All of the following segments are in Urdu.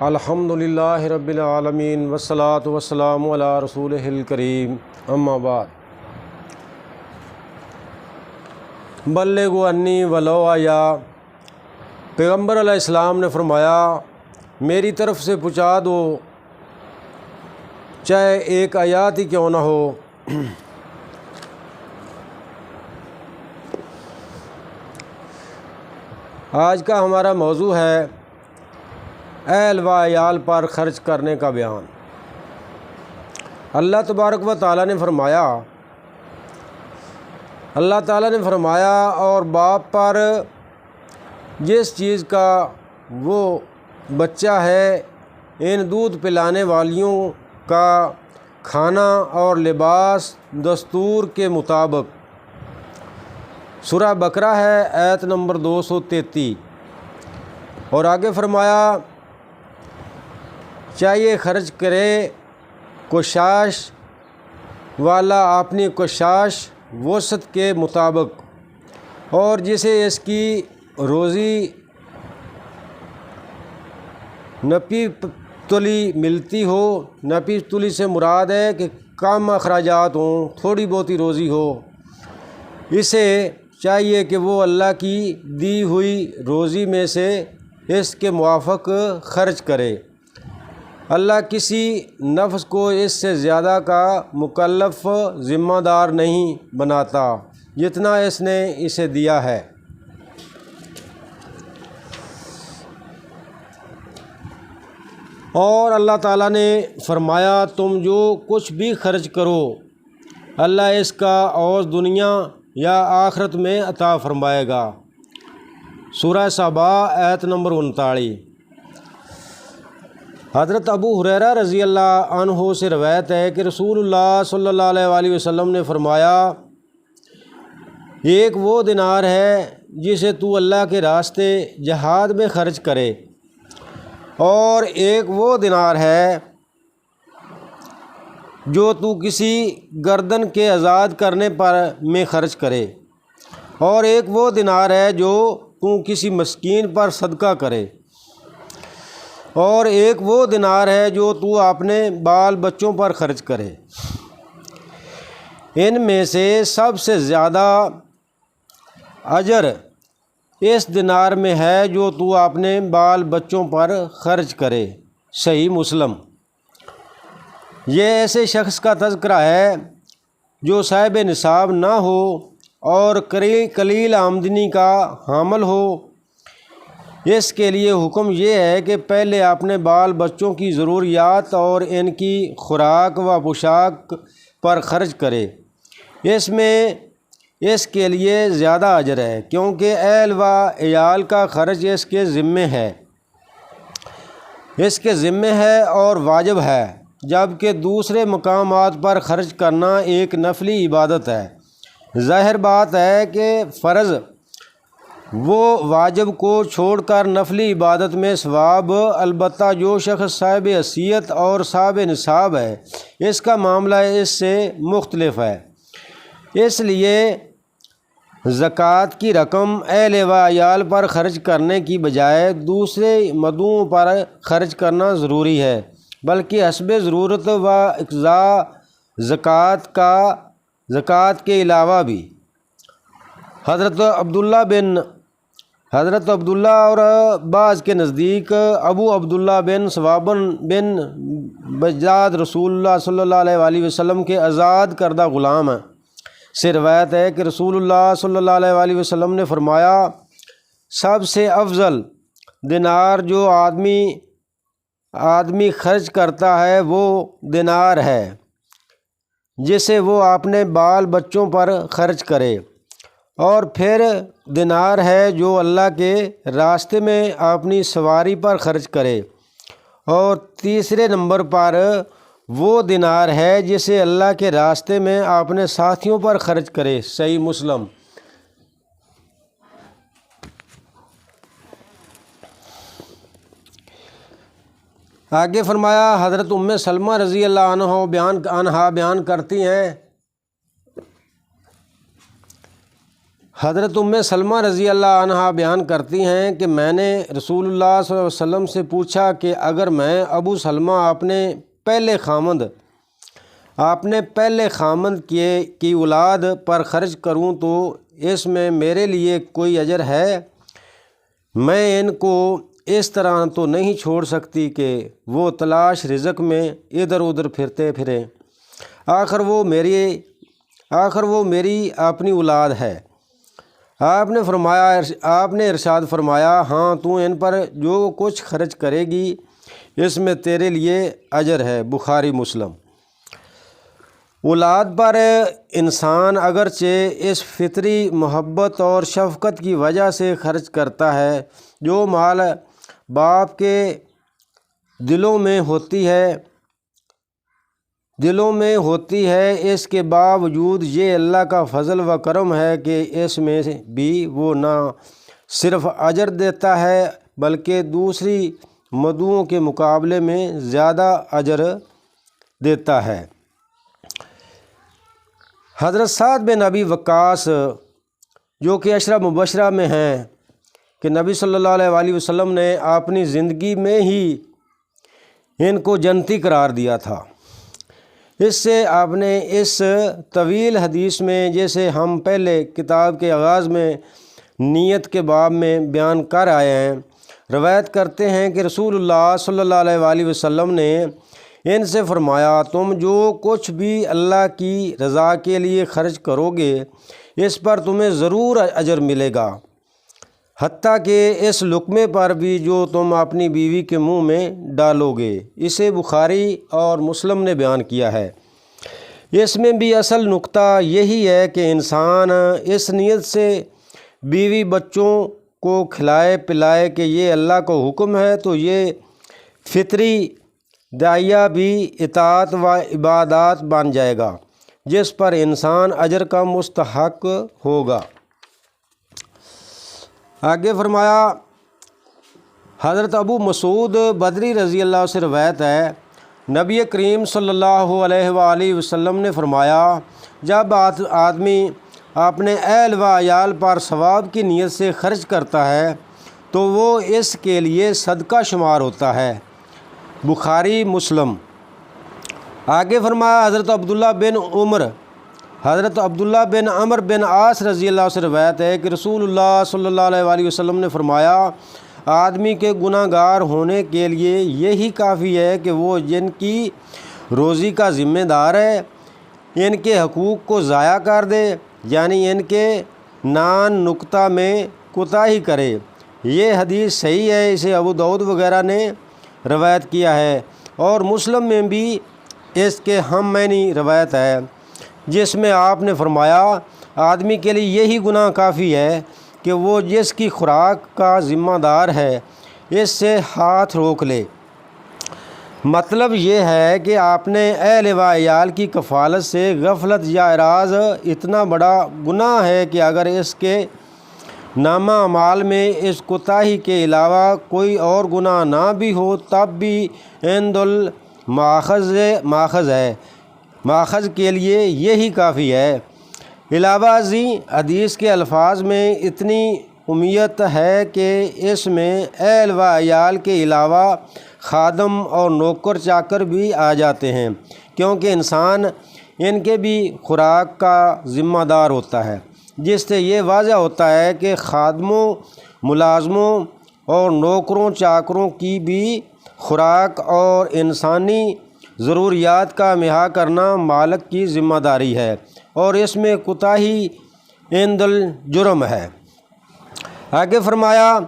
الحمدللہ رب العالمین والصلاة والسلام علی رسولہ الکریم، اما بعد۔ بلغوا انی ولو آیا، پیغمبر علیہ السلام نے فرمایا میری طرف سے پہنچا دو چاہے ایک آیات ہی کیوں نہ ہو۔ آج کا ہمارا موضوع ہے اہل و عیال پر خرچ کرنے کا بیان۔ اللہ تبارک و تعالیٰ نے فرمایا اور باپ پر جس چیز کا وہ بچہ ہے ان دودھ پلانے والیوں کا کھانا اور لباس دستور کے مطابق۔ سورہ بقرہ ہے، آیت نمبر 233۔ اور آگے فرمایا چاہیے خرچ کرے کوشش والا اپنی کوشش وسعت کے مطابق، اور جسے اس کی روزی نپی تلی ملتی ہو۔ نپی تلی سے مراد ہے کہ کم اخراجات ہوں، تھوڑی بہت ہی روزی ہو، اسے چاہیے کہ وہ اللہ کی دی ہوئی روزی میں سے اس کے موافق خرچ کرے۔ اللہ کسی نفس کو اس سے زیادہ کا مکلف ذمہ دار نہیں بناتا جتنا اس نے اسے دیا ہے۔ اور اللہ تعالیٰ نے فرمایا تم جو کچھ بھی خرچ کرو اللہ اس کا عوض دنیا یا آخرت میں عطا فرمائے گا۔ سورہ سبا، آیت نمبر 39۔ حضرت ابو ہریرہ رضی اللہ عنہ سے روایت ہے کہ رسول اللہ صلی اللہ علیہ وآلہ وسلم نے فرمایا ایک وہ دینار ہے جسے تو اللہ کے راستے جہاد میں خرچ کرے، اور ایک وہ دینار ہے جو تو کسی گردن کے آزاد کرنے پر میں خرچ کرے، اور ایک وہ دینار ہے جو تو کسی مسکین پر صدقہ کرے، اور ایک وہ دینار ہے جو تو اپنے بال بچوں پر خرچ کرے۔ ان میں سے سب سے زیادہ اجر اس دینار میں ہے جو تو اپنے بال بچوں پر خرچ کرے۔ صحیح مسلم۔ یہ ایسے شخص کا تذکرہ ہے جو صاحب نصاب نہ ہو اور قلیل آمدنی کا حامل ہو۔ اس کے لیے حکم یہ ہے کہ پہلے اپنے بال بچوں کی ضروریات اور ان کی خوراک و پوشاک پر خرچ کرے۔ اس میں اس کے لیے زیادہ اجر ہے کیونکہ اہل و عیال کا خرچ اس کے ذمے ہے اور واجب ہے، جبکہ دوسرے مقامات پر خرچ کرنا ایک نفلی عبادت ہے۔ ظاہر بات ہے کہ فرض وہ واجب کو چھوڑ کر نفلی عبادت میں ثواب، البتہ جو شخص صاحب حیثیت اور صاحب نصاب ہے اس کا معاملہ اس سے مختلف ہے۔ اس لیے زکوٰۃ کی رقم اہل و عیال پر خرچ کرنے کی بجائے دوسرے مدعوؤں پر خرچ کرنا ضروری ہے، بلکہ حسب ضرورت و اقضاء زکوٰۃ کے علاوہ بھی۔ حضرت عبداللہ اور بعض کے نزدیک ابو عبداللہ بن ثوابن بن بجاد رسول اللہ صلی اللہ علیہ وآلہ وسلم کے آزاد کردہ غلام سے روایت ہے کہ رسول اللہ صلی اللہ علیہ وآلہ وسلم نے فرمایا سب سے افضل دینار جو آدمی خرچ کرتا ہے وہ دینار ہے جسے وہ اپنے بال بچوں پر خرچ کرے، اور پھر دینار ہے جو اللہ کے راستے میں اپنی سواری پر خرچ کرے، اور تیسرے نمبر پر وہ دینار ہے جسے اللہ کے راستے میں اپنے ساتھیوں پر خرچ کرے۔ صحیح مسلم۔ آگے فرمایا حضرت ام سلمہ رضی اللہ عنہا بیان کرتی ہیں حضرت سلمہ رضی اللہ عنہا بیان کرتی ہیں کہ میں نے رسول اللہ صلی اللہ علیہ وسلم سے پوچھا کہ اگر میں ابو سلمہ اپنے پہلے خامند کی اولاد پر خرچ کروں تو اس میں میرے لیے کوئی اجر ہے؟ میں ان کو اس طرح تو نہیں چھوڑ سکتی کہ وہ تلاش رزق میں ادھر ادھر پھرتے پھریں، آخر وہ میری اپنی اولاد ہے۔ آپ نے ارشاد فرمایا، ہاں تو ان پر جو کچھ خرچ کرے گی اس میں تیرے لیے اجر ہے۔ بخاری مسلم۔ اولاد پر انسان اگرچہ اس فطری محبت اور شفقت کی وجہ سے خرچ کرتا ہے جو مال باپ کے دلوں میں ہوتی ہے، اس کے باوجود یہ اللہ کا فضل و کرم ہے کہ اس میں بھی وہ نہ صرف اجر دیتا ہے بلکہ دوسری مدعوؤں کے مقابلے میں زیادہ اجر دیتا ہے۔ حضرت سعد بن ابی وقاص جو کہ عشرہ مبشرہ میں ہیں کہ نبی صلی اللہ علیہ وآلہ وسلم نے اپنی زندگی میں ہی ان کو جنتی قرار دیا تھا، اس سے آپ نے اس طویل حدیث میں جیسے ہم پہلے کتاب کے آغاز میں نیت کے باب میں بیان کر آئے ہیں، روایت کرتے ہیں کہ رسول اللہ صلی اللہ علیہ وآلہ وسلم نے ان سے فرمایا، تم جو کچھ بھی اللہ کی رضا کے لیے خرچ کرو گے اس پر تمہیں ضرور اجر ملے گا، حتیٰ کہ اس لقمے پر بھی جو تم اپنی بیوی کے منہ میں ڈالو گے۔ اسے بخاری اور مسلم نے بیان کیا ہے۔ اس میں بھی اصل نقطہ یہی ہے کہ انسان اس نیت سے بیوی بچوں کو کھلائے پلائے کہ یہ اللہ کا حکم ہے تو یہ فطری داعیہ بھی اطاعت و عبادات بن جائے گا جس پر انسان اجر کا مستحق ہوگا۔ آگے فرمایا، حضرت ابو مسعود بدری رضی اللہ سے روایت ہے، نبی کریم صلی اللہ علیہ وآلہ وسلم نے فرمایا، جب آدمی اپنے اہل و عیال پر ثواب کی نیت سے خرچ کرتا ہے تو وہ اس کے لیے صدقہ شمار ہوتا ہے۔ بخاری مسلم۔ آگے فرمایا، حضرت عبداللہ بن عمر بن عاص رضی اللہ سے روایت ہے کہ رسول اللہ صلی اللہ علیہ وآلہ وسلم نے فرمایا، آدمی کے گناہ گار ہونے کے لیے یہی کافی ہے کہ وہ جن کی روزی کا ذمہ دار ہے ان کے حقوق کو ضائع کر دے، یعنی ان کے نقطہ میں کوتاہی کرے۔ یہ حدیث صحیح ہے، اسے ابو داؤد وغیرہ نے روایت کیا ہے، اور مسلم میں بھی اس کے ہم معنی روایت ہے جس میں آپ نے فرمایا، آدمی کے لیے یہی گناہ کافی ہے کہ وہ جس کی خوراک کا ذمہ دار ہے اس سے ہاتھ روک لے۔ مطلب یہ ہے کہ آپ نے اہل و عیال کی کفالت سے غفلت یا اعراض اتنا بڑا گناہ ہے کہ اگر اس کے نامہ اعمال میں اس کوتاہی کے علاوہ کوئی اور گناہ نہ بھی ہو تب بھی عند الماخذ ہے، ماخذ کے لیے یہی کافی ہے۔ علاوہ ازیں حدیث کے الفاظ میں اتنی اہمیت ہے کہ اس میں اہل و عیال کے علاوہ خادم اور نوکر چاکر بھی آ جاتے ہیں، کیونکہ انسان ان کے بھی خوراک کا ذمہ دار ہوتا ہے، جس سے یہ واضح ہوتا ہے کہ خادموں، ملازموں اور نوکروں چاکروں کی بھی خوراک اور انسانی ضروریات کا احاطہ کرنا مالک کی ذمہ داری ہے، اور اس میں کوتاہی عند الجرم ہے۔ آگے فرمایا،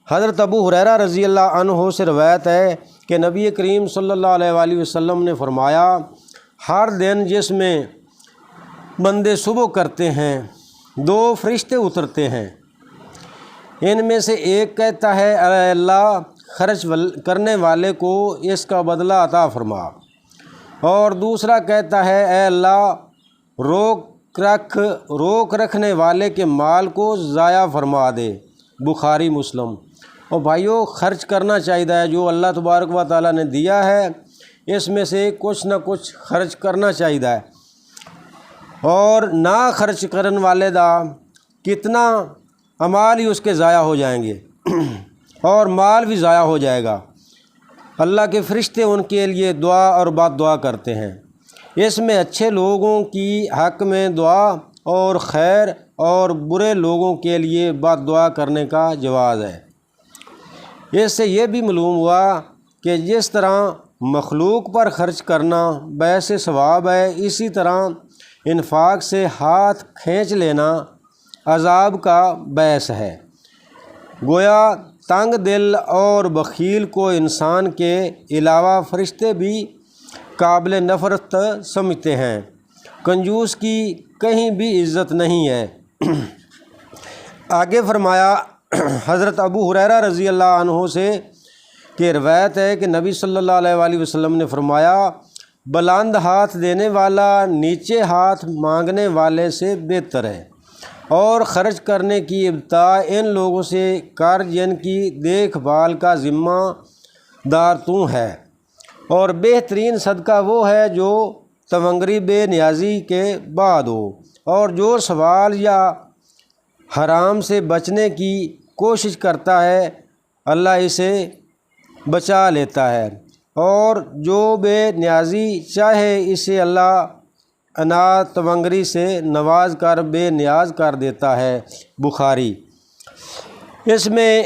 حضرت ابو ہریرہ رضی اللہ عنہ سے روایت ہے کہ نبی کریم صلی اللہ علیہ وآلہ وسلم نے فرمایا، ہر دن جس میں بندے صبح کرتے ہیں 2 فرشتے اترتے ہیں، ان میں سے ایک کہتا ہے، اے اللہ خرچ کرنے والے کو اس کا بدلہ عطا فرما، اور دوسرا کہتا ہے، اے اللہ روک رکھنے والے کے مال کو ضائع فرما دے۔ بخاری مسلم۔ اور بھائیو، خرچ کرنا چاہیے، جو اللہ تبارک و تعالیٰ نے دیا ہے اس میں سے کچھ نہ کچھ خرچ کرنا چاہیے، اور نہ خرچ کرن والے دا کتنا اعمال ہی اس کے ضائع ہو جائیں گے اور مال بھی ضائع ہو جائے گا۔ اللہ کے فرشتے ان کے لیے دعا اور بد دعا کرتے ہیں۔ اس میں اچھے لوگوں کی حق میں دعا اور خیر اور برے لوگوں کے لیے بد دعا کرنے کا جواز ہے۔ اس سے یہ بھی معلوم ہوا کہ جس طرح مخلوق پر خرچ کرنا باعث ثواب ہے، اسی طرح انفاق سے ہاتھ کھینچ لینا عذاب کا باعث ہے۔ گویا تنگ دل اور بخیل کو انسان کے علاوہ فرشتے بھی قابل نفرت سمجھتے ہیں۔ کنجوس کی کہیں بھی عزت نہیں ہے۔ آگے فرمایا، حضرت ابو ہریرہ رضی اللہ عنہ سے کہ روایت ہے کہ نبی صلی اللہ علیہ وآلہ وسلم نے فرمایا، بلند ہاتھ دینے والا نیچے ہاتھ مانگنے والے سے بہتر ہے، اور خرچ کرنے کی ابتدا ان لوگوں سے کر جن کی دیکھ بھال کا ذمہ دار تو ہے، اور بہترین صدقہ وہ ہے جو تونگری بے نیازی کے بعد ہو، اور جو سوال یا حرام سے بچنے کی کوشش کرتا ہے اللہ اسے بچا لیتا ہے، اور جو بے نیازی چاہے اسے اللہ تونگری سے نواز کر بے نیاز کر دیتا ہے۔ بخاری۔ اس میں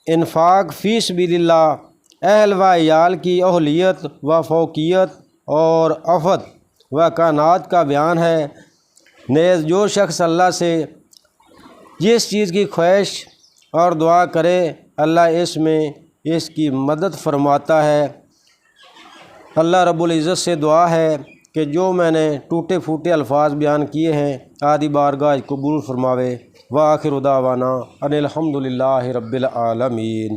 انفاق فی سبیل اللہ، اہل و عیال کی اہلیت و فوقیت اور عفت و کانات کا بیان ہے۔ نیز جو شخص اللہ سے جس چیز کی خواہش اور دعا کرے اللہ اس میں اس کی مدد فرماتا ہے۔ اللہ رب العزت سے دعا ہے کہ جو میں نے ٹوٹے پھوٹے الفاظ بیان کیے ہیں آدھی بارگاہ قبول فرماوے۔ وآخر دعوانا ان الحمد للہ رب العالمین۔